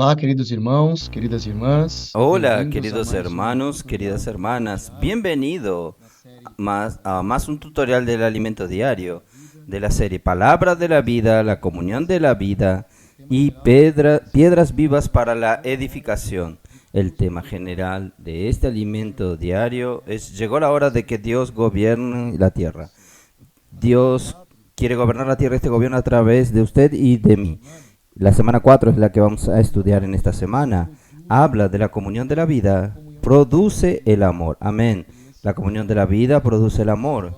Olá, queridos irmãos, queridas irmãs, Hola, bem-vindos a queridos mais um hermanos, queridas hermanas, bienvenido a más un tutorial del alimento diario de la serie Palabra de la Vida, la comunión de la vida y piedras vivas para la edificación. El tema general de este alimento diario es: llegó la hora de que Dios gobierne la tierra. Dios quiere gobernar la tierra, este gobierno a través de usted y de mí. La semana 4 es la que vamos a estudiar en esta semana. Habla de la comunión de la vida, produce el amor. Amén. La comunión de la vida produce el amor.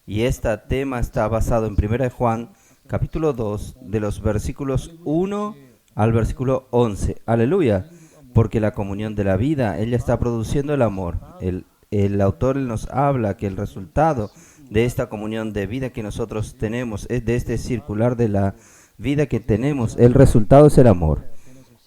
Y este tema está basado en 1 de Juan, capítulo 2, de los versículos 1 al versículo 11. Aleluya. Porque la comunión de la vida, ella está produciendo el amor. El autor nos habla que el resultado de esta comunión de vida que nosotros tenemos, es de este circular de la vida que tenemos, el resultado es el amor.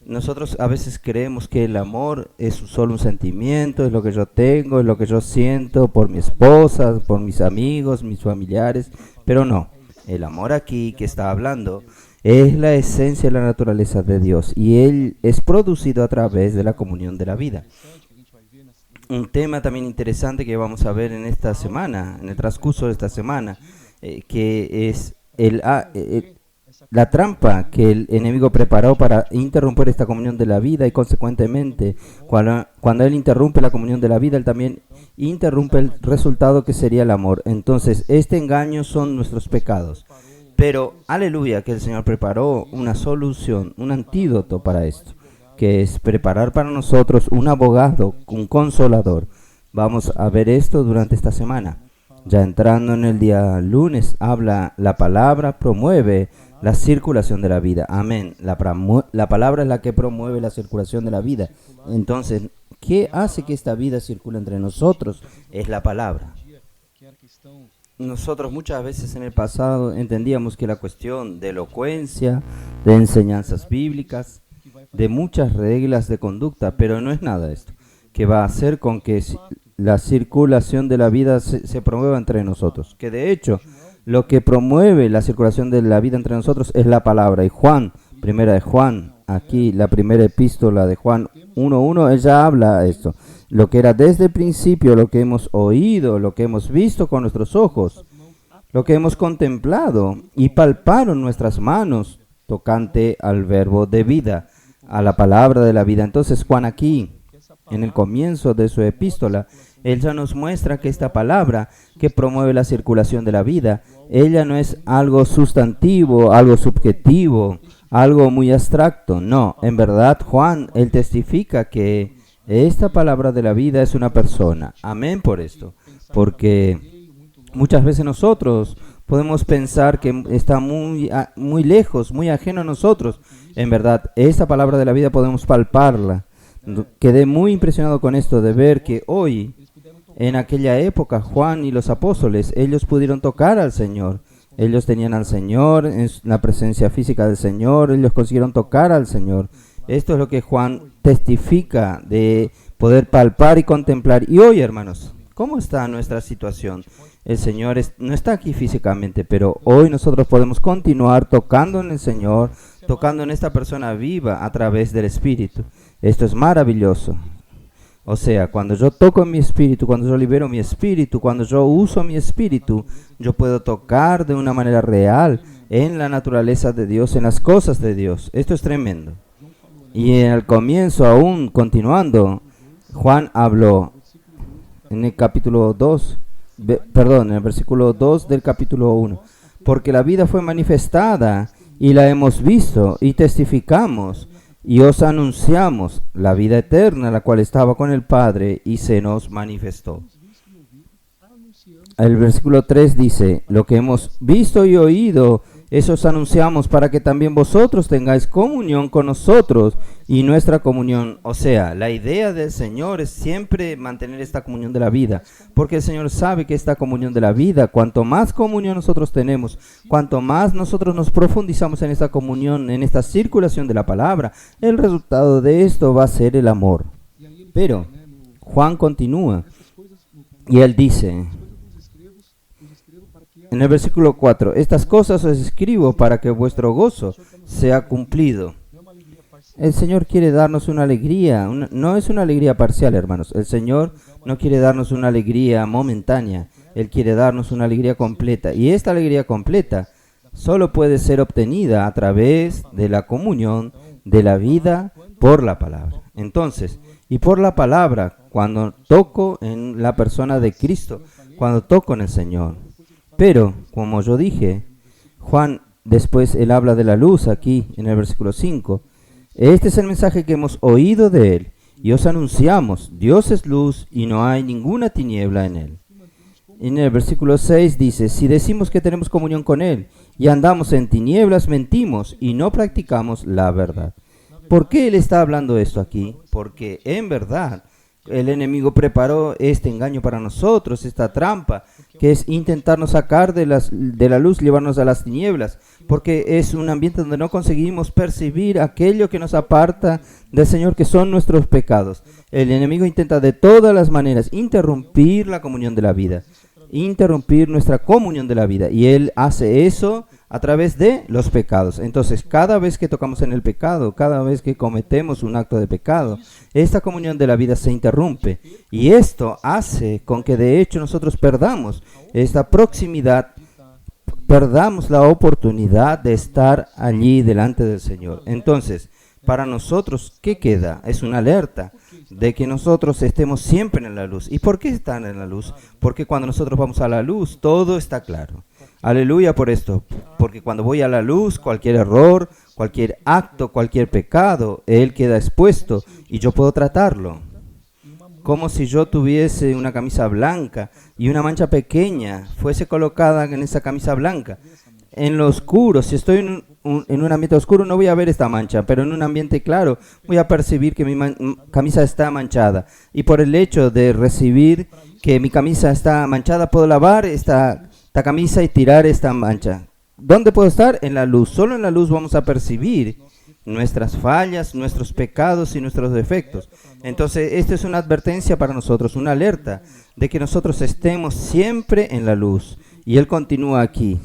Nosotros a veces creemos que el amor es solo un sentimiento, es lo que yo tengo, es lo que yo siento por mi esposa, por mis amigos, mis familiares, pero no. El amor aquí que está hablando es la esencia de la naturaleza de Dios y Él es producido a través de la comunión de la vida. Un tema también interesante que vamos a ver en esta semana, en el transcurso de esta semana, que es la trampa que el enemigo preparó para interrumpir esta comunión de la vida, y consecuentemente cuando él interrumpe la comunión de la vida, él también interrumpe el resultado que sería el amor. Entonces este engaño son nuestros pecados, pero aleluya que el Señor preparó una solución, un antídoto para esto, que es preparar para nosotros un abogado, un consolador. Vamos a ver esto durante esta semana. Ya entrando en el día lunes, habla la palabra, promueve la circulación de la vida. Amén. La palabra es la que promueve la circulación de la vida. Entonces, ¿qué hace que esta vida circule entre nosotros? Es la palabra. Nosotros muchas veces en el pasado entendíamos que la cuestión de elocuencia, de enseñanzas bíblicas, de muchas reglas de conducta, pero no es nada esto, que va a hacer con que la circulación de la vida se promueva entre nosotros. Que de hecho, lo que promueve la circulación de la vida entre nosotros es la palabra. Y Juan, primera de Juan, aquí la primera epístola de Juan 1:1, ella habla esto. Lo que era desde el principio, lo que hemos oído, lo que hemos visto con nuestros ojos, lo que hemos contemplado y palparon nuestras manos tocante al verbo de vida, a la palabra de la vida. Entonces Juan aquí, en el comienzo de su epístola, él ya nos muestra que esta palabra que promueve la circulación de la vida, ella no es algo sustantivo, algo subjetivo, algo muy abstracto. No, en verdad Juan, él testifica que esta palabra de la vida es una persona. Amén por esto, porque muchas veces nosotros podemos pensar que está muy lejos, muy ajeno a nosotros. En verdad, esta palabra de la vida podemos palparla. Quedé muy impresionado con esto de ver que hoy, en aquella época, Juan y los apóstoles, ellos pudieron tocar al Señor. Ellos tenían al Señor, en la presencia física del Señor, ellos consiguieron tocar al Señor. Esto es lo que Juan testifica de poder palpar y contemplar. Y hoy, hermanos, ¿cómo está nuestra situación? El Señor no está aquí físicamente, pero hoy nosotros podemos continuar tocando en el Señor, tocando en esta persona viva a través del Espíritu. Esto es maravilloso. O sea, cuando yo toco en mi espíritu, cuando yo libero mi espíritu, cuando yo uso mi espíritu, yo puedo tocar de una manera real en la naturaleza de Dios, en las cosas de Dios. Esto es tremendo. Y en el comienzo, aún continuando, Juan habló en el capítulo 2, en el versículo 2 del capítulo 1. Porque la vida fue manifestada y la hemos visto y testificamos y os anunciamos la vida eterna, la cual estaba con el Padre y se nos manifestó. El versículo 3 dice: lo que hemos visto y oído, eso os anunciamos para que también vosotros tengáis comunión con nosotros, y nuestra comunión, o sea, la idea del Señor es siempre mantener esta comunión de la vida, porque el Señor sabe que esta comunión de la vida, cuanto más comunión nosotros tenemos, cuanto más nosotros nos profundizamos en esta comunión, en esta circulación de la palabra, el resultado de esto va a ser el amor. Pero Juan continúa y él dice en el versículo 4: estas cosas os escribo para que vuestro gozo sea cumplido. El Señor quiere darnos una alegría, no es una alegría parcial, hermanos. El Señor no quiere darnos una alegría momentánea, Él quiere darnos una alegría completa. Y esta alegría completa solo puede ser obtenida a través de la comunión de la vida por la palabra. Entonces, y por la palabra, cuando toco en la persona de Cristo, cuando toco en el Señor. Pero, como yo dije, Juan, después él habla de la luz aquí en el versículo 5. Este es el mensaje que hemos oído de él y os anunciamos. Dios es luz y no hay ninguna tiniebla en él. En el versículo 6 dice, si decimos que tenemos comunión con él y andamos en tinieblas, mentimos y no practicamos la verdad. ¿Por qué él está hablando esto aquí? Porque en verdad el enemigo preparó este engaño para nosotros, esta trampa, que es intentarnos sacar de la luz, llevarnos a las tinieblas, porque es un ambiente donde no conseguimos percibir aquello que nos aparta del Señor, que son nuestros pecados. El enemigo intenta de todas las maneras interrumpir la comunión de la vida, interrumpir nuestra comunión de la vida, y él hace eso a través de los pecados. Entonces, cada vez que tocamos en el pecado, cada vez que cometemos un acto de pecado, esta comunión de la vida se interrumpe, y esto hace con que de hecho nosotros perdamos esta proximidad, perdamos la oportunidad de estar allí delante del Señor. Entonces, para nosotros, ¿qué queda? Es una alerta de que nosotros estemos siempre en la luz. ¿Y por qué están en la luz? Porque cuando nosotros vamos a la luz, todo está claro. Aleluya por esto, porque cuando voy a la luz, cualquier error, cualquier acto, cualquier pecado, él queda expuesto y yo puedo tratarlo. Como si yo tuviese una camisa blanca y una mancha pequeña fuese colocada en esa camisa blanca. En lo oscuro, si estoy en un ambiente oscuro, no voy a ver esta mancha, pero en un ambiente claro voy a percibir que mi camisa está manchada. Y por el hecho de recibir que mi camisa está manchada, puedo lavar esta camisa y tirar esta mancha. ¿Dónde puedo estar? En la luz. Solo en la luz vamos a percibir nuestras fallas, nuestros pecados y nuestros defectos. Entonces, esto es una advertencia para nosotros, una alerta de que nosotros estemos siempre en la luz. Y él continúa aquí.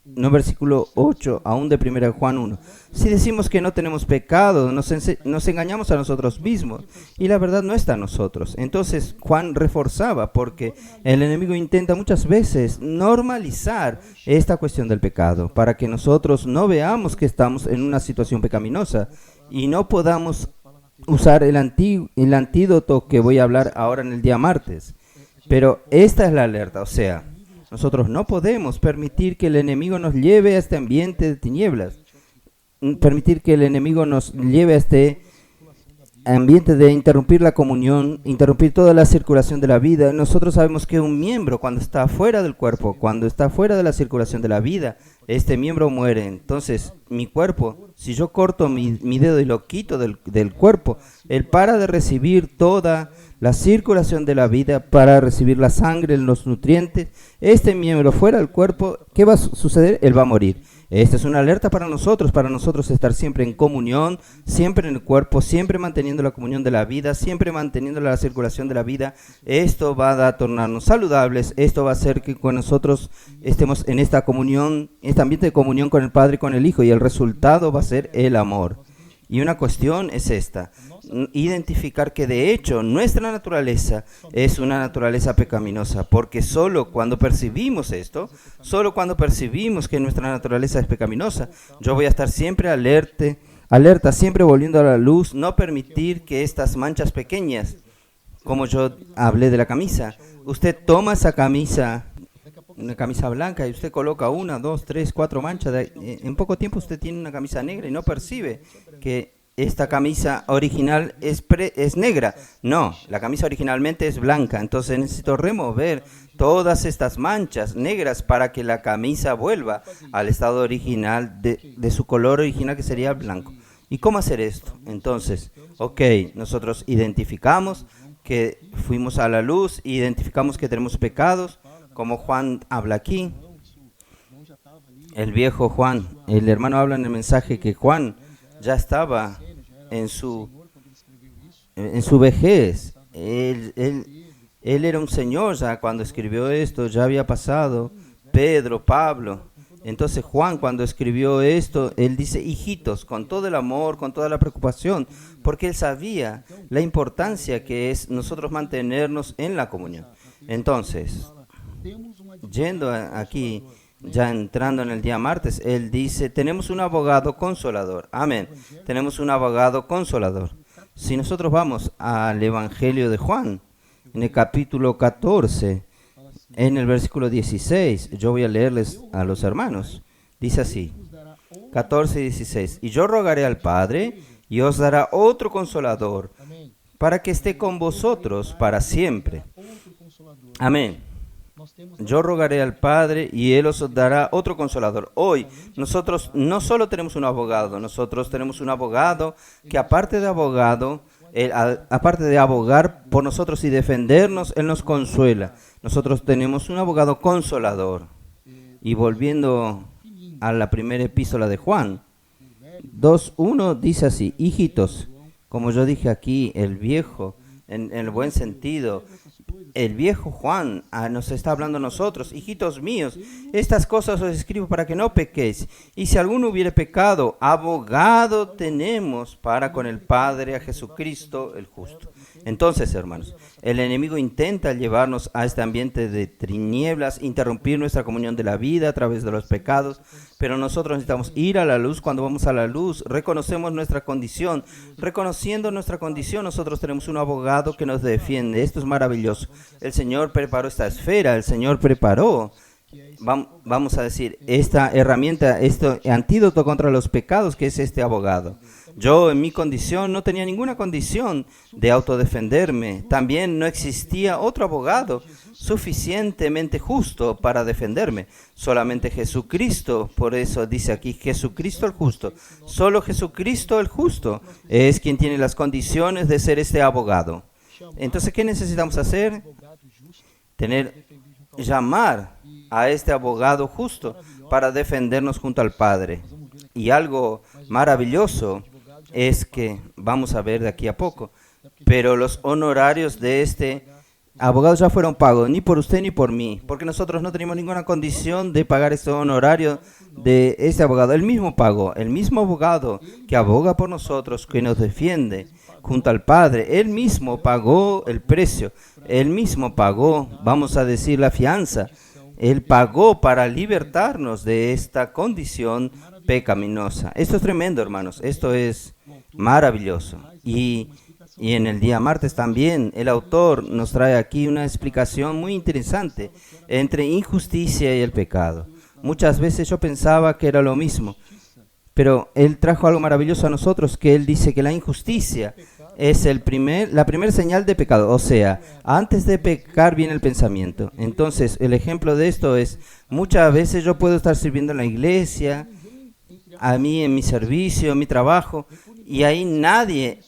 No, versículo 8, aún de 1 Juan 1. Si decimos que no tenemos pecado, nos engañamos a nosotros mismos y la verdad no está en nosotros. Entonces Juan reforzaba, porque el enemigo intenta muchas veces normalizar esta cuestión del pecado para que nosotros no veamos que estamos en una situación pecaminosa y no podamos usar el antídoto que voy a hablar ahora en el día martes. Pero esta es la alerta, o sea, nosotros no podemos permitir que el enemigo nos lleve a este ambiente de tinieblas, permitir que el enemigo nos lleve a este ambiente de interrumpir la comunión, interrumpir toda la circulación de la vida. Nosotros sabemos que un miembro, cuando está fuera del cuerpo, cuando está fuera de la circulación de la vida, este miembro muere. Entonces, mi cuerpo, si yo corto mi dedo y lo quito del cuerpo, él para de recibir toda la circulación de la vida, para recibir la sangre, los nutrientes. Este miembro fuera del cuerpo, ¿qué va a suceder? Él va a morir. Esta es una alerta para nosotros estar siempre en comunión, siempre en el cuerpo, siempre manteniendo la comunión de la vida, siempre manteniendo la circulación de la vida. Esto va a tornarnos saludables, esto va a hacer que con nosotros estemos en esta comunión, este ambiente de comunión con el Padre y con el Hijo, y el resultado va a ser el amor. Y una cuestión es esta, identificar que de hecho nuestra naturaleza es una naturaleza pecaminosa, porque solo cuando percibimos esto, solo cuando percibimos que nuestra naturaleza es pecaminosa, yo voy a estar siempre alerta, siempre volviendo a la luz, no permitir que estas manchas pequeñas, como yo hablé de la camisa, usted toma esa camisa, una camisa blanca, y usted coloca 1, 2, 3, 4 manchas, en poco tiempo usted tiene una camisa negra y no percibe que esta camisa original es negra. No, la camisa originalmente es blanca, entonces necesito remover todas estas manchas negras para que la camisa vuelva al estado original de su color original, que sería blanco. ¿Y cómo hacer esto? Entonces, nosotros identificamos que fuimos a la luz, identificamos que tenemos pecados, como Juan habla aquí, el viejo Juan, el hermano habla en el mensaje que Juan ya estaba en su vejez. Él era un señor ya cuando escribió esto, ya había pasado Pedro, Pablo, Entonces Juan, cuando escribió esto, él dice hijitos, con todo el amor, con toda la preocupación, porque él sabía la importancia que es nosotros mantenernos en la comunión. Entonces, aquí, ya entrando en el día martes, él dice, tenemos un abogado consolador. Amén. Tenemos un abogado consolador. Si nosotros vamos al Evangelio de Juan, en el capítulo 14, en el versículo 16, yo voy a leerles a los hermanos. Dice así, 14 y 16. Y yo rogaré al Padre y os dará otro consolador para que esté con vosotros para siempre. Amén. Yo rogaré al Padre y Él os dará otro consolador. Hoy nosotros no solo tenemos un abogado, nosotros tenemos un abogado que aparte de abogado, aparte de abogar por nosotros y defendernos, Él nos consuela. Nosotros tenemos un abogado consolador. Y volviendo a la primera epístola de Juan, 2:1 dice así, hijitos, como yo dije aquí, el viejo, en el buen sentido, el viejo Juan nos está hablando a nosotros, hijitos míos, estas cosas os escribo para que no pequéis. Y si alguno hubiere pecado, abogado tenemos para con el Padre a Jesucristo el justo. Entonces, hermanos, el enemigo intenta llevarnos a este ambiente de tinieblas, interrumpir nuestra comunión de la vida a través de los pecados, pero nosotros necesitamos ir a la luz. Cuando vamos a la luz, reconocemos nuestra condición. Reconociendo nuestra condición, nosotros tenemos un abogado que nos defiende. Esto es maravilloso. El Señor preparó esta esfera, el Señor preparó, vamos a decir, esta herramienta, este antídoto contra los pecados, que es este abogado. Yo en mi condición no tenía ninguna condición de autodefenderme. También no existía otro abogado suficientemente justo para defenderme. Solamente Jesucristo, por eso dice aquí Jesucristo el justo. Solo Jesucristo el justo es quien tiene las condiciones de ser este abogado. Entonces, ¿qué necesitamos hacer? Llamar a este abogado justo para defendernos junto al Padre. Y algo maravilloso es que, vamos a ver de aquí a poco, pero los honorarios de este abogado ya fueron pagos, ni por usted ni por mí, porque nosotros no teníamos ninguna condición de pagar este honorario de este abogado. Él mismo pagó, el mismo abogado que aboga por nosotros, que nos defiende junto al Padre. Él mismo pagó el precio, él mismo pagó, vamos a decir, la fianza. Él pagó para libertarnos de esta condición pecaminosa. Esto es tremendo, hermanos. Esto es maravilloso. Y en el día martes también el autor nos trae aquí una explicación muy interesante entre injusticia y el pecado. Muchas veces yo pensaba que era lo mismo, pero él trajo algo maravilloso a nosotros, que él dice que la injusticia es la primera señal de pecado. O sea, antes de pecar viene el pensamiento. Entonces, el ejemplo de esto es, muchas veces yo puedo estar sirviendo en la iglesia, a mí en mi servicio, en mi trabajo, y ahí nadie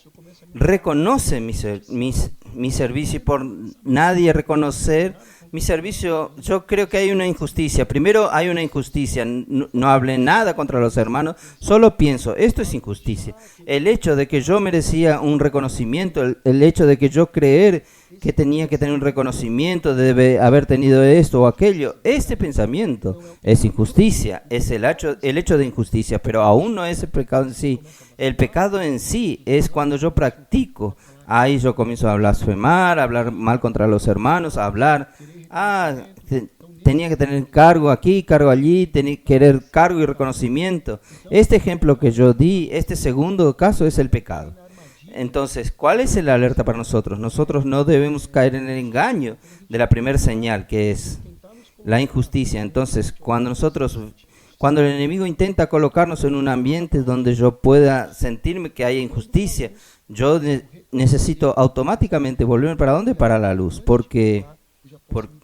reconoce mi servicio, y por nadie reconocer mi servicio, yo creo que hay una injusticia. Primero hay una injusticia, no hablé nada contra los hermanos, solo pienso, esto es injusticia. El hecho de que yo merecía un reconocimiento, el hecho de que yo creer que tenía que tener un reconocimiento, debe haber tenido esto o aquello, este pensamiento es injusticia, es el hecho de injusticia, pero aún no es el pecado en sí. El pecado en sí es cuando yo practico, ahí yo comienzo a blasfemar, a hablar mal contra los hermanos, a hablar, tenía que tener cargo aquí, cargo allí, querer cargo y reconocimiento. Este ejemplo que yo di, este segundo caso es el pecado. Entonces, ¿cuál es la alerta para nosotros? Nosotros no debemos caer en el engaño de la primera señal, que es la injusticia. Entonces, cuando el enemigo intenta colocarnos en un ambiente donde yo pueda sentirme que hay injusticia, yo necesito automáticamente volverme ¿para dónde? Para la luz, porque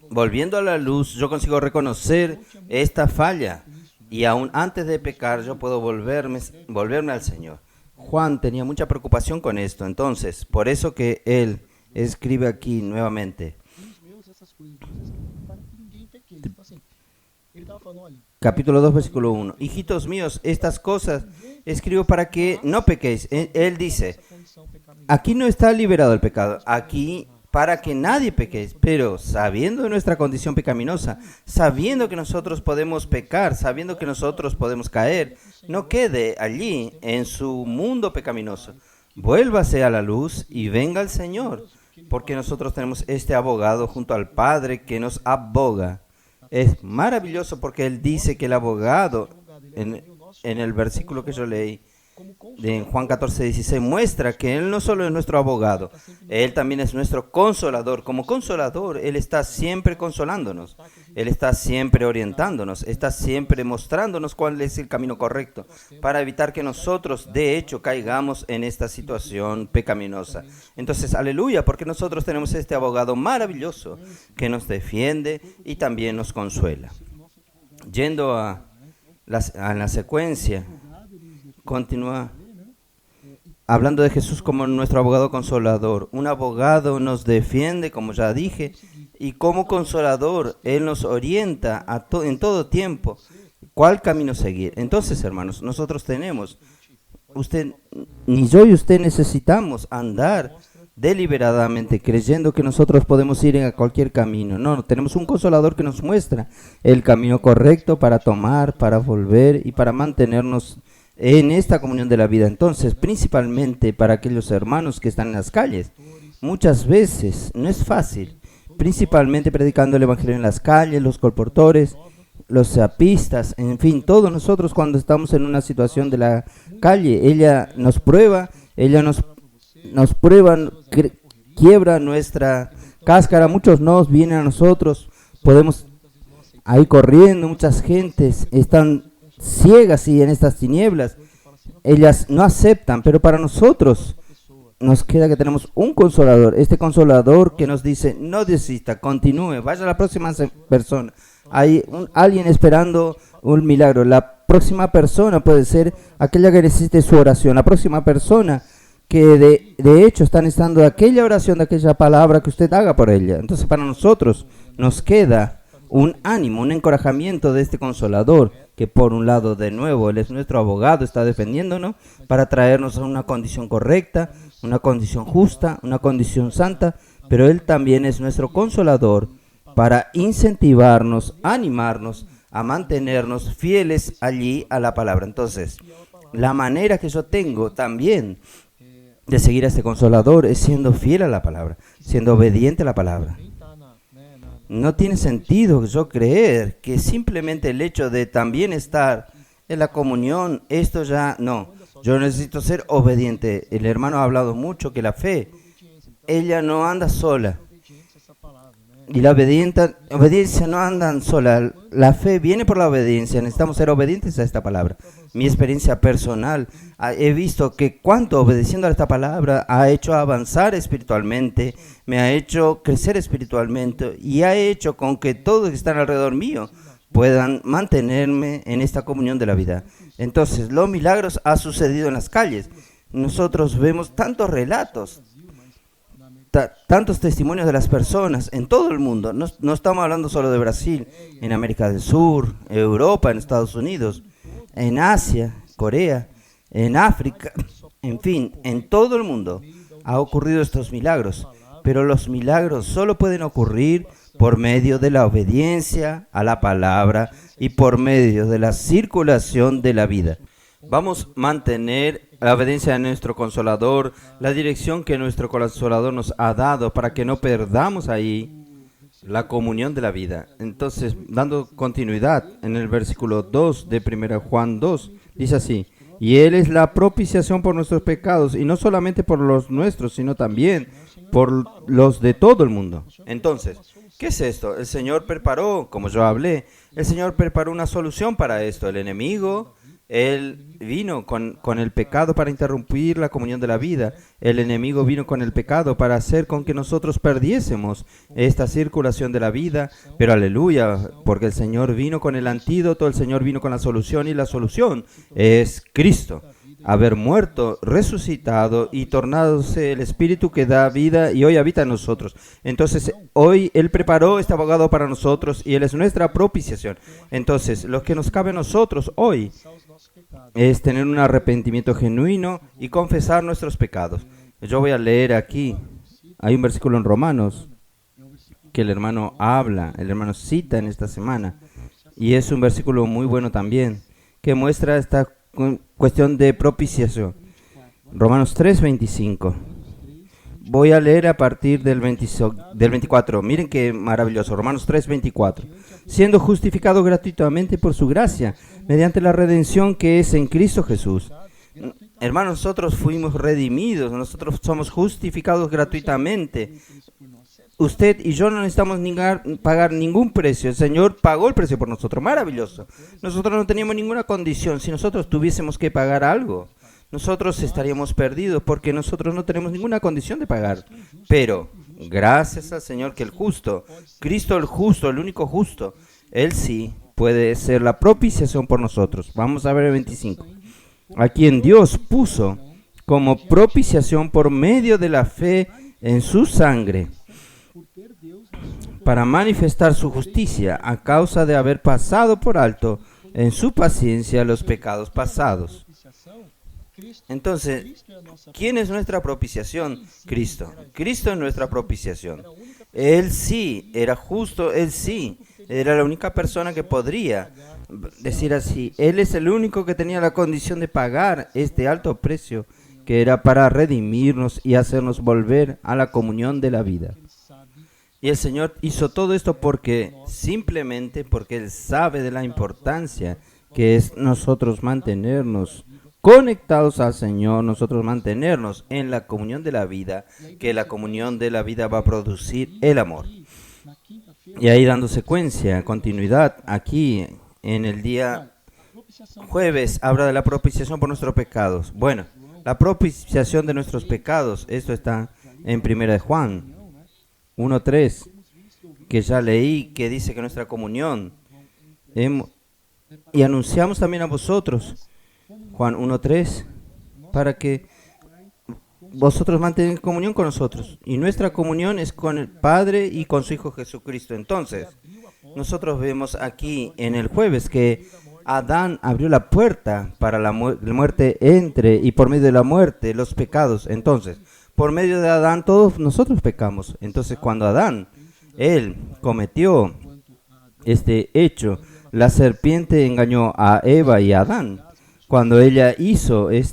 volviendo a la luz yo consigo reconocer esta falla y aún antes de pecar yo puedo volverme al Señor. Juan tenía mucha preocupación con esto, entonces, por eso que él escribe aquí nuevamente. Capítulo 2, versículo 1. Hijitos míos, estas cosas escribo para que no pequéis. Él dice, aquí no está liberado el pecado, aquí para que nadie peque, pero sabiendo de nuestra condición pecaminosa, sabiendo que nosotros podemos pecar, sabiendo que nosotros podemos caer, no quede allí en su mundo pecaminoso. Vuélvase a la luz y venga al Señor, porque nosotros tenemos este abogado junto al Padre que nos aboga. Es maravilloso porque Él dice que el abogado, en el versículo que yo leí, en Juan 14:16, muestra que Él no solo es nuestro abogado, Él también es nuestro consolador. Como consolador, Él está siempre consolándonos, Él está siempre orientándonos, está siempre mostrándonos cuál es el camino correcto para evitar que nosotros, de hecho, caigamos en esta situación pecaminosa. Entonces, aleluya, porque nosotros tenemos este abogado maravilloso que nos defiende y también nos consuela. Yendo a la secuencia, continúa hablando de Jesús como nuestro abogado consolador. Un abogado nos defiende, como ya dije, y como consolador, Él nos orienta en todo tiempo cuál camino seguir. Entonces, hermanos, nosotros tenemos, ni yo y usted necesitamos andar deliberadamente creyendo que nosotros podemos ir a cualquier camino. No, tenemos un consolador que nos muestra el camino correcto para tomar, para volver y para mantenernos en esta comunión de la vida. Entonces, principalmente para aquellos hermanos que están en las calles, muchas veces no es fácil, principalmente predicando el evangelio en las calles, los colportores, los zapistas, en fin, todos nosotros cuando estamos en una situación de la calle, ella nos prueba, quiebra nuestra cáscara, muchos nos vienen a nosotros, podemos ahí corriendo, muchas gentes están ciegas y en estas tinieblas, ellas no aceptan, pero para nosotros nos queda que tenemos un consolador, este consolador que nos dice, no desista, continúe, vaya a la próxima persona, hay alguien esperando un milagro, la próxima persona puede ser aquella que necesite su oración, la próxima persona que de hecho están necesitando aquella oración, de aquella palabra que usted haga por ella. Entonces para nosotros nos queda un ánimo, un encorajamiento de este consolador, que por un lado, de nuevo, Él es nuestro abogado, está defendiéndonos para traernos a una condición correcta, una condición justa, una condición santa, pero Él también es nuestro consolador para incentivarnos, animarnos a mantenernos fieles allí a la palabra. Entonces, la manera que yo tengo también de seguir a este consolador es siendo fiel a la palabra, siendo obediente a la palabra. No tiene sentido yo creer que simplemente el hecho de también estar en la comunión, esto ya no. Yo necesito ser obediente. El hermano ha hablado mucho que la fe, ella no anda sola. Y la obediencia no anda sola. La fe viene por la obediencia. Necesitamos ser obedientes a esta palabra. Mi experiencia personal, he visto que cuánto obedeciendo a esta palabra ha hecho avanzar espiritualmente, me ha hecho crecer espiritualmente y ha hecho con que todos que están alrededor mío puedan mantenerme en esta comunión de la vida. Entonces, los milagros han sucedido en las calles. Nosotros vemos tantos relatos, tantos testimonios de las personas en todo el mundo. No estamos hablando solo de Brasil, en América del Sur, Europa, en Estados Unidos, en Asia, Corea, en África, en fin, en todo el mundo ha ocurrido estos milagros. Pero los milagros solo pueden ocurrir por medio de la obediencia a la palabra y por medio de la circulación de la vida. Vamos a mantener la obediencia de nuestro Consolador, la dirección que nuestro Consolador nos ha dado para que no perdamos ahí la comunión de la vida. Entonces, dando continuidad en el versículo 2 de 1 Juan 2, dice así: y Él es la propiciación por nuestros pecados, y no solamente por los nuestros, sino también por los de todo el mundo. Entonces, ¿qué es esto? El Señor preparó, como yo hablé, el Señor preparó una solución para esto. El enemigo, Él vino con el pecado para interrumpir la comunión de la vida. El enemigo vino con el pecado para hacer con que nosotros perdiésemos esta circulación de la vida. Pero aleluya, porque el Señor vino con el antídoto, el Señor vino con la solución, y la solución es Cristo. Haber muerto, resucitado y tornadose el Espíritu que da vida y hoy habita en nosotros. Entonces, hoy Él preparó este abogado para nosotros y Él es nuestra propiciación. Entonces, lo que nos cabe a nosotros hoy es tener un arrepentimiento genuino y confesar nuestros pecados. Yo voy a leer aquí Hay un versículo en Romanos que el hermano cita en esta semana, y es un versículo muy bueno también, que muestra esta cuestión de propiciación. Romanos 3:25. Voy a leer a partir del 24. Miren qué maravilloso. Romanos 3:24. Siendo justificado gratuitamente por su gracia, mediante la redención que es en Cristo Jesús. Hermanos, nosotros fuimos redimidos, nosotros somos justificados gratuitamente. Usted y yo no necesitamos pagar ningún precio. El Señor pagó el precio por nosotros. Maravilloso. Nosotros no teníamos ninguna condición. Si nosotros tuviésemos que pagar algo, nosotros estaríamos perdidos porque nosotros no tenemos ninguna condición de pagar. Pero gracias al Señor que el justo, Cristo el justo, el único justo, Él sí puede ser la propiciación por nosotros. Vamos a ver el 25. A quien Dios puso como propiciación por medio de la fe en su sangre, para manifestar su justicia a causa de haber pasado por alto en su paciencia los pecados pasados. Entonces, ¿quién es nuestra propiciación? Cristo. Cristo es nuestra propiciación. Él sí era justo, Él sí era la única persona que podría decir así. Él es el único que tenía la condición de pagar este alto precio que era para redimirnos y hacernos volver a la comunión de la vida. Y el Señor hizo todo esto simplemente porque Él sabe de la importancia que es nosotros mantenernos conectados al Señor, nosotros mantenernos en la comunión de la vida, que la comunión de la vida va a producir el amor. Y ahí dando secuencia, continuidad, aquí en el día jueves habla de la propiciación por nuestros pecados. Bueno, la propiciación de nuestros pecados, esto está en 1 Juan 1:3, que ya leí, que dice que nuestra comunión, y anunciamos también a vosotros, Juan 1:3, para que vosotros mantengáis comunión con nosotros. Y nuestra comunión es con el Padre y con su Hijo Jesucristo. Entonces, nosotros vemos aquí en el jueves que Adán abrió la puerta para la muerte y por medio de la muerte los pecados. Entonces, por medio de Adán todos nosotros pecamos. Entonces, cuando Adán, él cometió este hecho, la serpiente engañó a Eva y a Adán. Cuando ella hizo el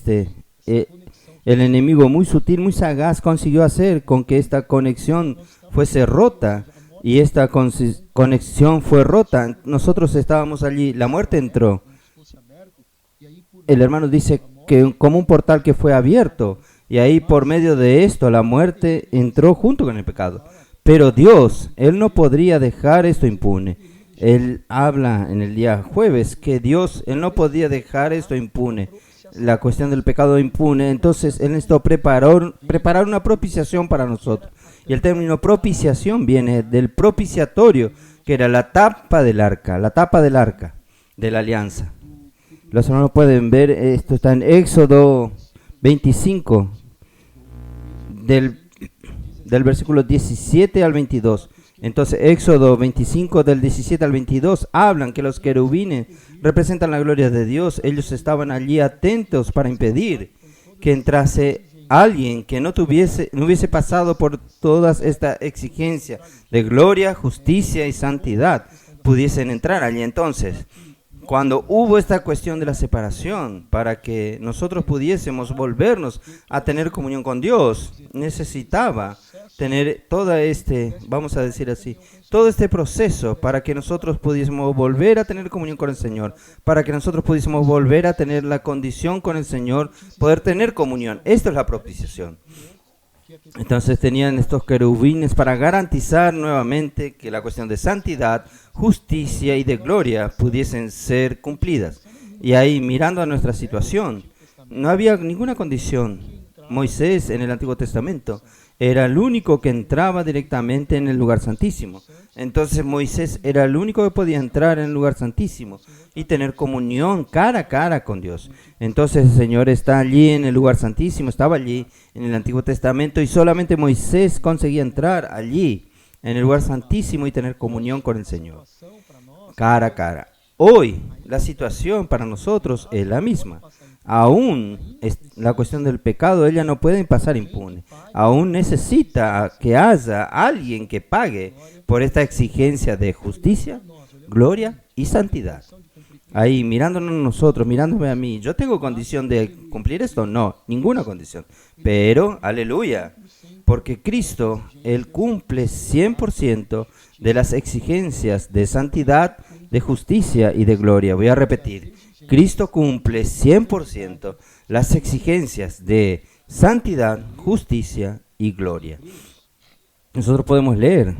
enemigo muy sutil, muy sagaz, consiguió hacer con que esta conexión fuese rota, y esta conexión fue rota. Nosotros estábamos allí, la muerte entró. El hermano dice que como un portal que fue abierto, y ahí por medio de esto la muerte entró junto con el pecado. Pero Dios, Él no podría dejar esto impune. Él habla en el día jueves que Dios, Él no podía dejar esto impune, la cuestión del pecado impune. Entonces Él necesitó preparar una propiciación para nosotros. Y el término propiciación viene del propiciatorio, que era la tapa del arca de la alianza. Los hermanos pueden ver, esto está en Éxodo 25, del versículo 17 al 22. Entonces, Éxodo 25, del 17 al 22, hablan que los querubines representan la gloria de Dios. Ellos estaban allí atentos para impedir que entrase alguien que no hubiese pasado por todas esta exigencia de gloria, justicia y santidad, pudiesen entrar allí. Entonces, cuando hubo esta cuestión de la separación, para que nosotros pudiésemos volvernos a tener comunión con Dios, necesitaba tener vamos a decir así, todo este proceso para que nosotros pudiésemos volver a tener comunión con el Señor, para que nosotros pudiésemos volver a tener la condición con el Señor, poder tener comunión. Esto es la propiciación. Entonces tenían estos querubines para garantizar nuevamente que la cuestión de santidad, justicia y de gloria pudiesen ser cumplidas. Y ahí, mirando a nuestra situación, no había ninguna condición. Moisés en el Antiguo Testamento era el único que entraba directamente en el lugar santísimo. Entonces Moisés era el único que podía entrar en el lugar santísimo y tener comunión cara a cara con Dios. Entonces el Señor está allí en el lugar santísimo, estaba allí en el Antiguo Testamento, y solamente Moisés conseguía entrar allí en el lugar santísimo y tener comunión con el Señor, cara a cara. Hoy la situación para nosotros es la misma. aún la cuestión del pecado, ella no puede pasar impune. Aún necesita que haya alguien que pague por esta exigencia de justicia, gloria y santidad. Ahí, mirándonos nosotros, mirándome a mí, ¿yo tengo condición de cumplir esto? No, ninguna condición. Pero, aleluya, porque Cristo, Él cumple 100% de las exigencias de santidad, de justicia y de gloria. Voy a repetir, Cristo cumple 100% las exigencias de santidad, justicia y gloria. Nosotros podemos leer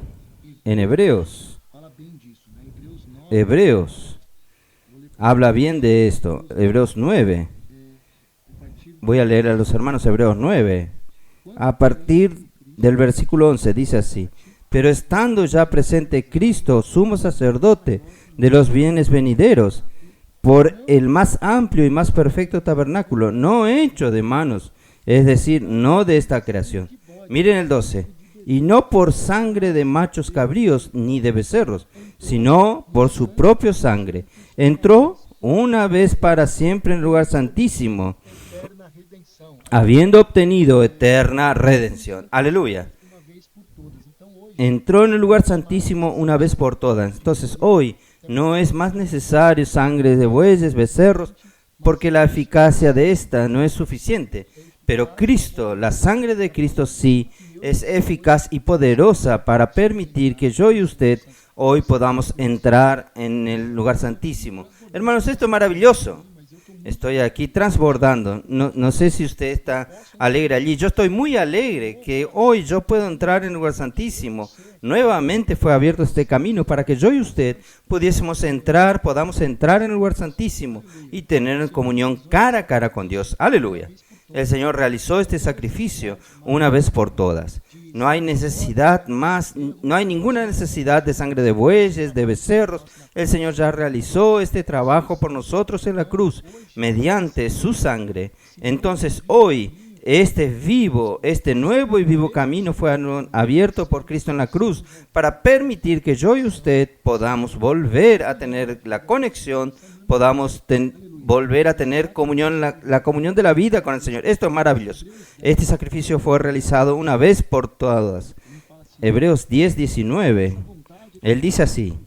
en Hebreos habla bien de esto. Hebreos 9. Voy a leer a los hermanos Hebreos 9. A partir del versículo 11 dice así: pero estando ya presente Cristo, sumo sacerdote de los bienes venideros, por el más amplio y más perfecto tabernáculo, no hecho de manos, es decir, no de esta creación. Miren el 12. Y no por sangre de machos cabríos ni de becerros, sino por su propia sangre. Entró una vez para siempre en el lugar santísimo, habiendo obtenido eterna redención. Aleluya. Entró en el lugar santísimo una vez por todas. Entonces hoy no es más necesario sangre de bueyes, becerros, porque la eficacia de esta no es suficiente. Pero Cristo, la sangre de Cristo sí es eficaz y poderosa para permitir que yo y usted hoy podamos entrar en el lugar santísimo. Hermanos, esto es maravilloso. Estoy aquí transbordando. No sé si usted está alegre allí. Yo estoy muy alegre que hoy yo puedo entrar en el lugar santísimo. Nuevamente fue abierto este camino para que yo y usted podamos entrar en el lugar santísimo y tener comunión cara a cara con Dios. Aleluya. El Señor realizó este sacrificio una vez por todas. No hay ninguna necesidad de sangre de bueyes, de becerros. El Señor ya realizó este trabajo por nosotros en la cruz, mediante su sangre. Entonces hoy, este nuevo y vivo camino fue abierto por Cristo en la cruz, para permitir que yo y usted podamos volver a tener la conexión, podamos volver a tener comunión, la comunión de la vida con el Señor. Esto es maravilloso. Este sacrificio fue realizado una vez por todas. Hebreos 10:19. Él dice así: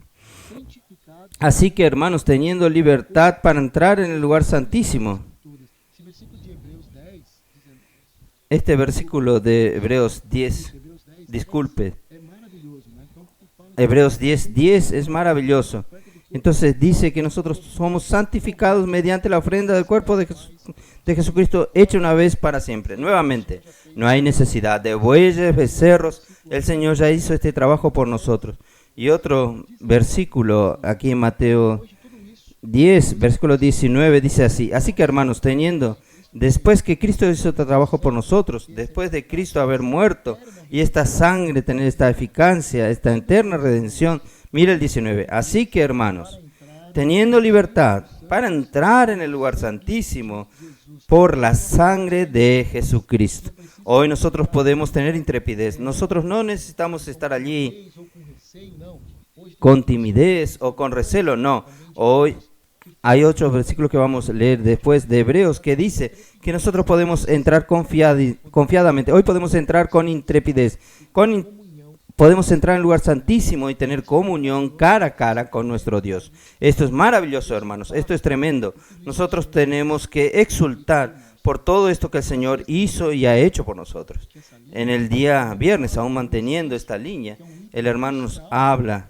así que, hermanos, teniendo libertad para entrar en el lugar santísimo. Este versículo de Hebreos 10, disculpe, Hebreos 10:10 es maravilloso. Entonces dice que nosotros somos santificados mediante la ofrenda del cuerpo de Jesucristo, hecha una vez para siempre. Nuevamente, no hay necesidad de bueyes, becerros. El Señor ya hizo este trabajo por nosotros. Y otro versículo aquí en Mateo 10, versículo 19, dice así: así que, hermanos, después que Cristo hizo este trabajo por nosotros, después de Cristo haber muerto y esta sangre tener esta eficacia, esta eterna redención. Mira el 19. Así que, hermanos, teniendo libertad para entrar en el lugar santísimo por la sangre de Jesucristo. Hoy nosotros podemos tener intrepidez. Nosotros no necesitamos estar allí con timidez o con recelo. No. Hoy hay 8 versículos que vamos a leer después de Hebreos que dice que nosotros podemos entrar confiadamente. Hoy podemos entrar con intrepidez, podemos entrar en el lugar santísimo y tener comunión cara a cara con nuestro Dios. Esto es maravilloso, hermanos. Esto es tremendo. Nosotros tenemos que exultar por todo esto que el Señor hizo y ha hecho por nosotros. En el día viernes, aún manteniendo esta línea, el hermano nos habla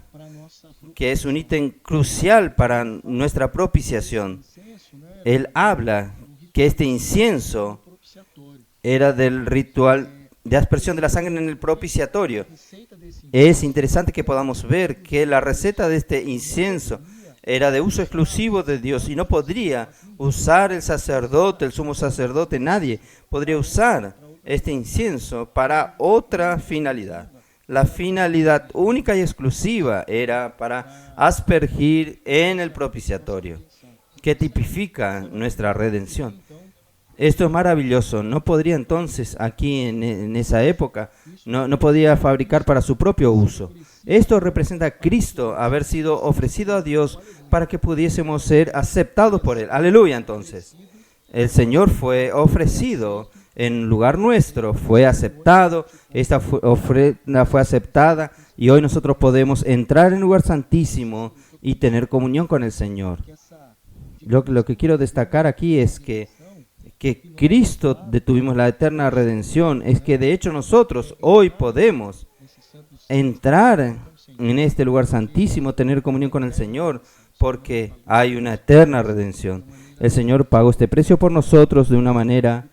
que es un ítem crucial para nuestra propiciación. Él habla que este incienso era del ritual de aspersión de la sangre en el propiciatorio. Es interesante que podamos ver que la receta de este incienso era de uso exclusivo de Dios y no podría usar el sacerdote, el sumo sacerdote, nadie podría usar este incienso para otra finalidad. La finalidad única y exclusiva era para aspergir en el propiciatorio, que tipifica nuestra redención. Esto es maravilloso. No podría entonces aquí en esa época, no podía fabricar para su propio uso. Esto representa a Cristo haber sido ofrecido a Dios para que pudiésemos ser aceptados por Él. Aleluya, entonces. El Señor fue ofrecido en lugar nuestro, fue aceptado, esta ofrenda fue aceptada y hoy nosotros podemos entrar en el lugar santísimo y tener comunión con el Señor. Lo que quiero destacar aquí es que Cristo tuvimos la eterna redención, es que de hecho nosotros hoy podemos entrar en este lugar santísimo, tener comunión con el Señor, porque hay una eterna redención. El Señor pagó este precio por nosotros de una manera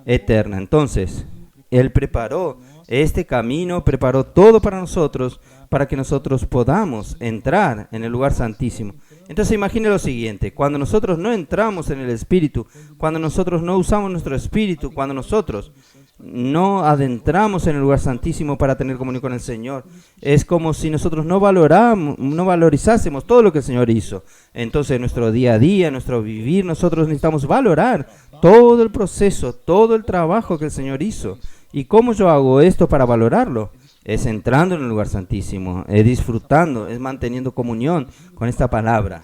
eterna. Entonces, Él preparó este camino, preparó todo para nosotros, para que nosotros podamos entrar en el lugar santísimo. Entonces imagine lo siguiente: cuando nosotros no entramos en el Espíritu, cuando nosotros no usamos nuestro Espíritu, cuando nosotros no adentramos en el lugar santísimo para tener comunión con el Señor, es como si nosotros no valorizásemos todo lo que el Señor hizo. Entonces en nuestro día a día, en nuestro vivir, nosotros necesitamos valorar todo el proceso, todo el trabajo que el Señor hizo. ¿Y cómo yo hago esto para valorarlo? Es entrando en el lugar santísimo, es disfrutando, es manteniendo comunión con esta palabra,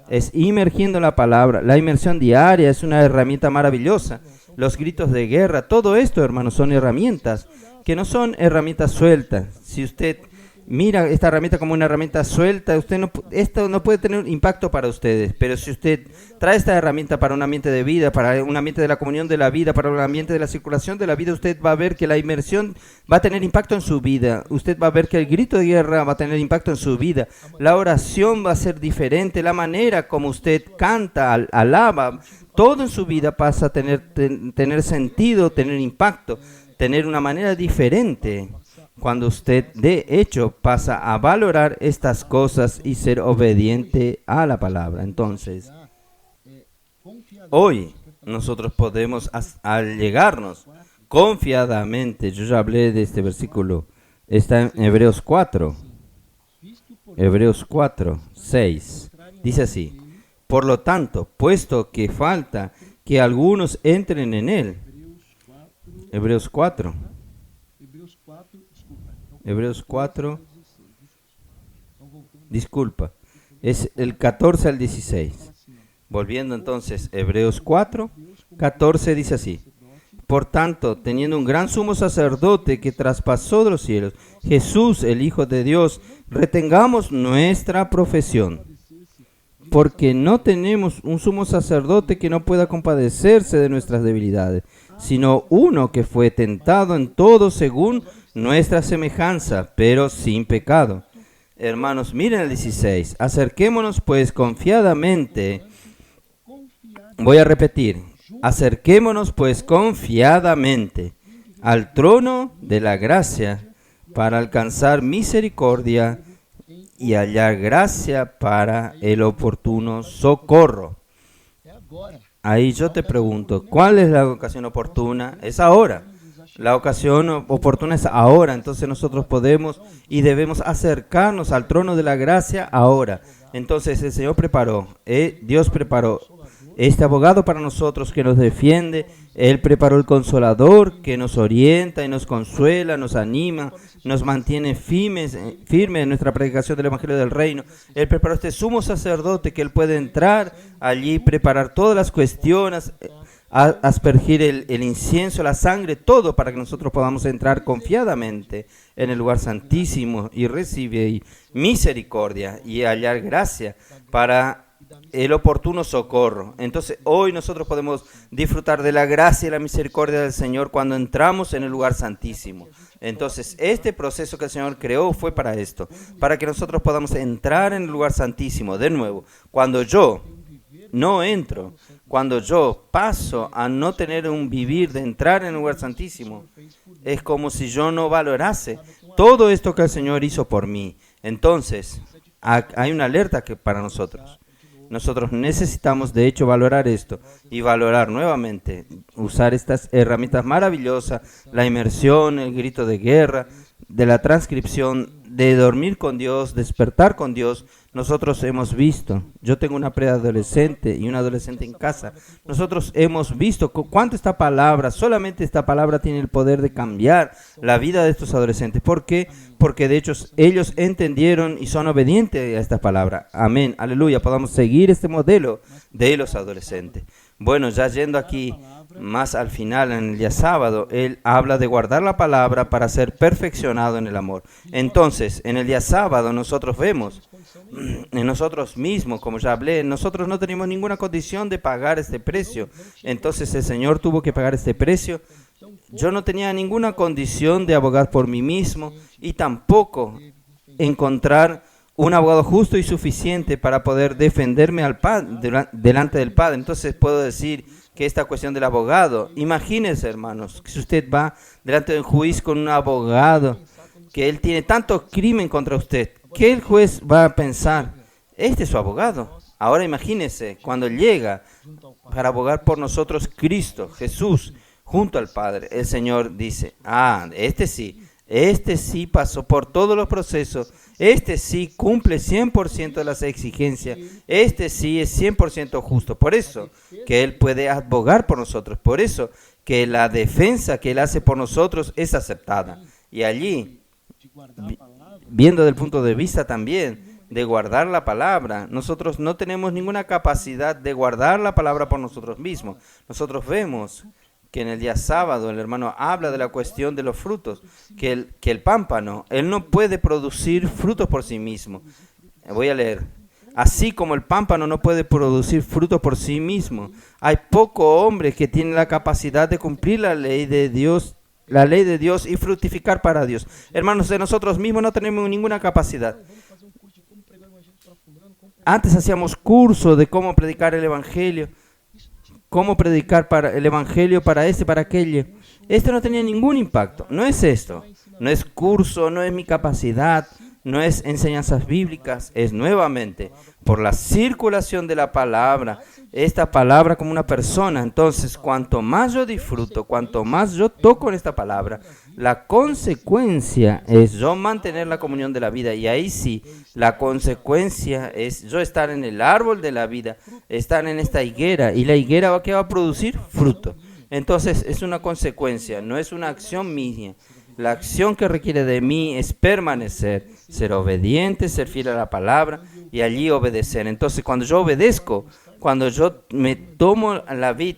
es inmergiendo la palabra. La inmersión diaria es una herramienta maravillosa. Los gritos de guerra, todo esto, hermanos, son herramientas que no son herramientas sueltas. Si usted mira esta herramienta como una herramienta suelta, esto no puede tener impacto para ustedes. Pero si usted trae esta herramienta para un ambiente de vida, para un ambiente de la comunión de la vida, para un ambiente de la circulación de la vida, usted va a ver que la inmersión va a tener impacto en su vida. Usted va a ver que el grito de guerra va a tener impacto en su vida. La oración va a ser diferente. La manera como usted canta, alaba, todo en su vida pasa a tener sentido, tener impacto, tener una manera diferente. Cuando usted, de hecho, pasa a valorar estas cosas y ser obediente a la palabra. Entonces, hoy nosotros podemos allegarnos confiadamente. Yo ya hablé de este versículo. Está en Hebreos 4. Hebreos 4, 6. Dice así: por lo tanto, puesto que falta que algunos entren en él. Hebreos 4. Hebreos 4, disculpa, es el 14 al 16. Volviendo entonces, Hebreos 4, 14 dice así: por tanto, teniendo un gran sumo sacerdote que traspasó de los cielos, Jesús, el Hijo de Dios, retengamos nuestra profesión. Porque no tenemos un sumo sacerdote que no pueda compadecerse de nuestras debilidades, sino uno que fue tentado en todo según nuestra semejanza, pero sin pecado. Hermanos, miren el 16. Acerquémonos pues confiadamente. Voy a repetir. Acerquémonos pues confiadamente al trono de la gracia para alcanzar misericordia y hallar gracia para el oportuno socorro. Ahí yo te pregunto, ¿cuál es la ocasión oportuna? Es ahora. La ocasión oportuna es ahora. Entonces nosotros podemos y debemos acercarnos al trono de la gracia ahora. Entonces el Señor preparó, Dios preparó este abogado para nosotros que nos defiende. Él preparó el consolador que nos orienta y nos consuela, nos anima, nos mantiene firmes en nuestra predicación del Evangelio del Reino. Él preparó este sumo sacerdote que Él puede entrar allí, preparar todas las cuestiones, aspergir el incienso, la sangre, todo para que nosotros podamos entrar confiadamente en el lugar santísimo y recibir misericordia y hallar gracia para el oportuno socorro. Entonces hoy nosotros podemos disfrutar de la gracia y la misericordia del Señor cuando entramos en el lugar santísimo. Entonces este proceso que el Señor creó fue para esto, para que nosotros podamos entrar en el lugar santísimo. De nuevo, cuando yo no entro, cuando yo paso a no tener un vivir de entrar en el lugar santísimo, es como si yo no valorase todo esto que el Señor hizo por mí. Entonces hay una alerta para nosotros. Nosotros necesitamos, de hecho, valorar esto y valorar nuevamente, usar estas herramientas maravillosas, la inmersión, el grito de guerra, de la transcripción, de dormir con Dios, despertar con Dios. Nosotros hemos visto, yo tengo una preadolescente y un adolescente en casa, nosotros hemos visto cuánto esta palabra, solamente esta palabra tiene el poder de cambiar la vida de estos adolescentes. ¿Por qué? Porque de hecho ellos entendieron y son obedientes a esta palabra. Amén, aleluya, podamos seguir este modelo de los adolescentes. Bueno, ya yendo aquí más al final, en el día sábado, él habla de guardar la palabra para ser perfeccionado en el amor. Entonces, en el día sábado nosotros vemos en nosotros mismos, como ya hablé, nosotros no tenemos ninguna condición de pagar este precio. Entonces el Señor tuvo que pagar este precio. Yo no tenía ninguna condición de abogar por mí mismo y tampoco encontrar un abogado justo y suficiente para poder defenderme al delante del Padre. Entonces puedo decir que esta cuestión del abogado, imagínense, hermanos, que si usted va delante de un juicio con un abogado, que él tiene tanto crimen contra usted, ¿qué el juez va a pensar? Este es su abogado. Ahora imagínense, cuando llega para abogar por nosotros Cristo, Jesús, junto al Padre, el Señor dice, este sí pasó por todos los procesos, este sí cumple 100% de las exigencias, este sí es 100% justo. Por eso que Él puede abogar por nosotros, por eso que la defensa que Él hace por nosotros es aceptada. Y allí, viendo del punto de vista también de guardar la palabra, nosotros no tenemos ninguna capacidad de guardar la palabra por nosotros mismos. Nosotros vemos que en el día sábado el hermano habla de la cuestión de los frutos, que el pámpano, él no puede producir frutos por sí mismo. Voy a leer. Así como el pámpano no puede producir frutos por sí mismo, hay pocos hombres que tienen la capacidad de cumplir la ley de Dios y fructificar para Dios. Hermanos, de nosotros mismos no tenemos ninguna capacidad. Antes hacíamos cursos de cómo predicar el Evangelio, cómo predicar para el Evangelio para para aquello. Esto no tenía ningún impacto. No es esto. No es curso, no es mi capacidad, no es enseñanzas bíblicas. Es nuevamente por la circulación de la palabra, esta palabra como una persona. Entonces, cuanto más yo disfruto, cuanto más yo toco en esta palabra, la consecuencia es yo mantener la comunión de la vida. Y ahí sí, la consecuencia es yo estar en el árbol de la vida, estar en esta higuera. Y la higuera ¿qué va a producir? Fruto. Entonces, es una consecuencia, no es una acción mía. La acción que requiere de mí es permanecer, ser obediente, ser fiel a la palabra y allí obedecer. Entonces, cuando yo obedezco, cuando yo me tomo la vid,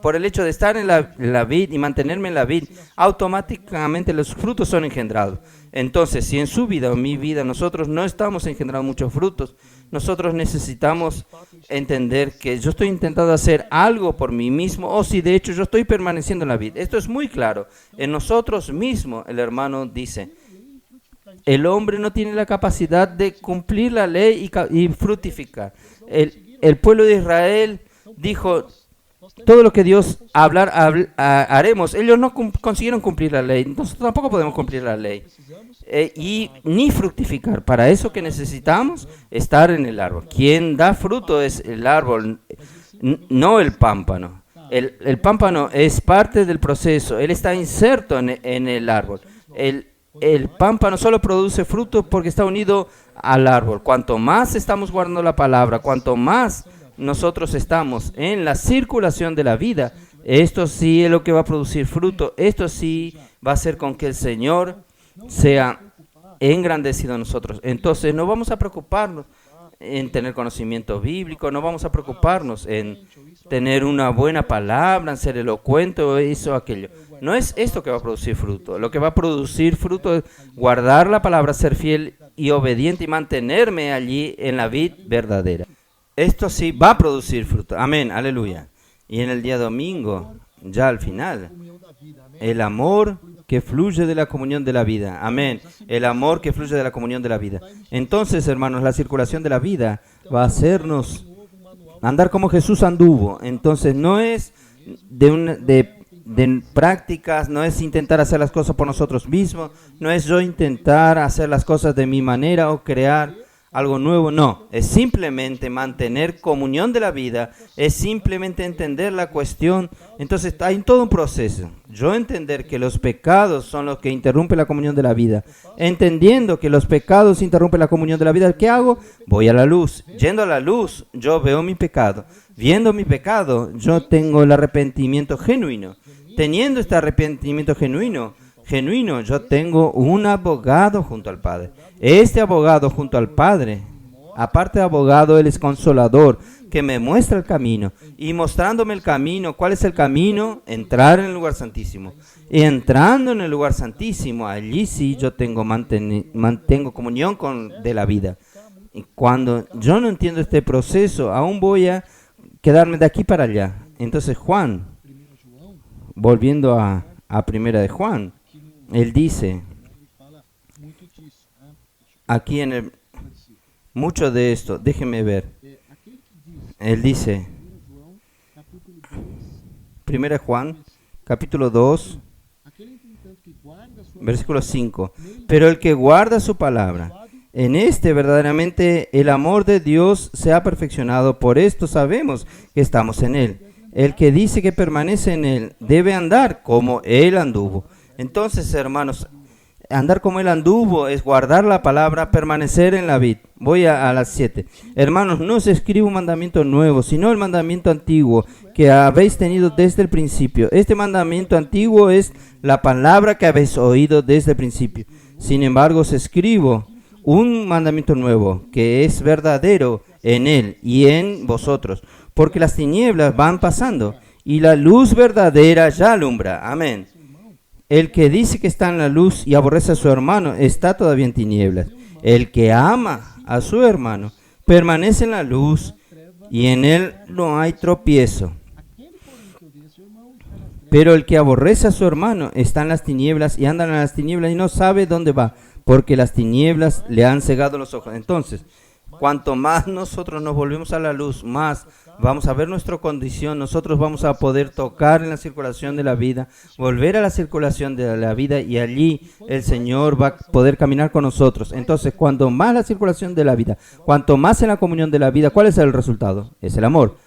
por el hecho de estar en la vid y mantenerme en la vid, automáticamente los frutos son engendrados. Entonces, si en su vida o en mi vida nosotros no estamos engendrando muchos frutos, nosotros necesitamos entender que yo estoy intentando hacer algo por mí mismo o si de hecho yo estoy permaneciendo en la vid. Esto es muy claro. En nosotros mismos, el hermano dice, el hombre no tiene la capacidad de cumplir la ley y fructificar. El pueblo de Israel dijo, todo lo que Dios haremos. Ellos no consiguieron cumplir la ley. Nosotros tampoco podemos cumplir la ley. Y ni fructificar. Para eso que necesitamos estar en el árbol. Quien da fruto es el árbol, no el pámpano. El pámpano es parte del proceso. Él está inserto en el árbol. El pámpano solo produce fruto porque está unido al árbol. Cuanto más estamos guardando la palabra, cuanto más nosotros estamos en la circulación de la vida, esto sí es lo que va a producir fruto. Esto sí va a hacer con que el Señor sea engrandecido en nosotros. Entonces no vamos a preocuparnos en tener conocimiento bíblico, no vamos a preocuparnos en tener una buena palabra, en ser elocuente o eso o aquello. No es esto que va a producir fruto. Lo que va a producir fruto es guardar la palabra, ser fiel y obediente y mantenerme allí en la vid verdadera. Esto sí va a producir fruto. Amén, aleluya. Y en el día domingo, ya al final, el amor que fluye de la comunión de la vida. Amén. El amor que fluye de la comunión de la vida. Entonces, hermanos, la circulación de la vida va a hacernos andar como Jesús anduvo. Entonces, no es de prácticas, no es intentar hacer las cosas por nosotros mismos, no es yo intentar hacer las cosas de mi manera o crear algo nuevo, no, es simplemente mantener comunión de la vida, es simplemente entender la cuestión. Entonces hay todo un proceso, yo entender que los pecados son los que interrumpen la comunión de la vida, entendiendo que los pecados interrumpen la comunión de la vida, ¿qué hago? Voy a la luz, yendo a la luz, yo veo mi pecado, viendo mi pecado, yo tengo el arrepentimiento genuino, teniendo este arrepentimiento genuino, yo tengo un abogado junto al Padre. Este abogado junto al Padre, aparte de abogado, Él es consolador, que me muestra el camino. Y mostrándome el camino, ¿cuál es el camino? Entrar en el lugar santísimo. Y entrando en el lugar santísimo, allí sí yo mantengo comunión de la vida. Y cuando yo no entiendo este proceso, aún voy a quedarme de aquí para allá. Entonces Juan, volviendo a primera de Juan, él dice, aquí mucho de esto, déjenme ver. Él dice, primera de Juan, capítulo 2, versículo 5. Pero el que guarda su palabra, en este verdaderamente el amor de Dios se ha perfeccionado, por esto sabemos que estamos en Él. El que dice que permanece en Él debe andar como Él anduvo. Entonces, hermanos, andar como Él anduvo es guardar la palabra, permanecer en la vid. Voy a las 7. Hermanos, no os escribo un mandamiento nuevo, sino el mandamiento antiguo que habéis tenido desde el principio. Este mandamiento antiguo es la palabra que habéis oído desde el principio. Sin embargo, os escribo un mandamiento nuevo, que es verdadero en Él y en vosotros, porque las tinieblas van pasando y la luz verdadera ya alumbra. Amén. El que dice que está en la luz y aborrece a su hermano está todavía en tinieblas. El que ama a su hermano permanece en la luz y en él no hay tropiezo. Pero el que aborrece a su hermano está en las tinieblas y anda en las tinieblas y no sabe dónde va, porque las tinieblas le han cegado los ojos. Entonces, cuanto más nosotros nos volvemos a la luz, más vamos a ver nuestra condición, nosotros vamos a poder tocar en la circulación de la vida, volver a la circulación de la vida y allí el Señor va a poder caminar con nosotros. Entonces, cuanto más la circulación de la vida, cuanto más en la comunión de la vida, ¿cuál es el resultado? Es el amor.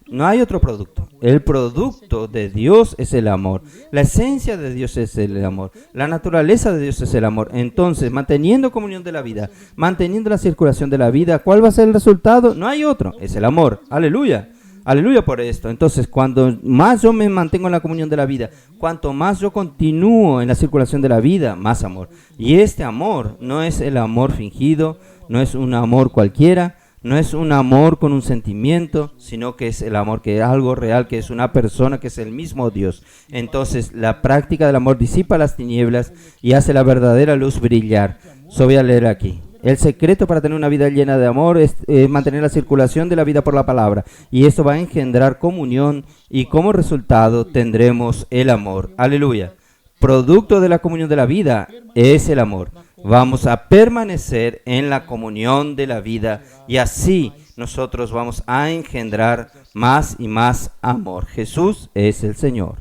No hay otro producto. El producto de Dios es el amor. La esencia de Dios es el amor. La naturaleza de Dios es el amor. Entonces, manteniendo comunión de la vida, manteniendo la circulación de la vida, ¿cuál va a ser el resultado? No hay otro. Es el amor. Aleluya. Aleluya por esto. Entonces, cuando más yo me mantengo en la comunión de la vida, cuanto más yo continúo en la circulación de la vida, más amor. Y este amor no es el amor fingido, no es un amor cualquiera, no es un amor con un sentimiento, sino que es el amor que es algo real, que es una persona, que es el mismo Dios. Entonces, la práctica del amor disipa las tinieblas y hace la verdadera luz brillar. So voy a leer aquí. El secreto para tener una vida llena de amor es mantener la circulación de la vida por la palabra. Y esto va a engendrar comunión y como resultado tendremos el amor. Aleluya. Producto de la comunión de la vida es el amor. Vamos a permanecer en la comunión de la vida y así nosotros vamos a engendrar más y más amor. Jesús es el Señor.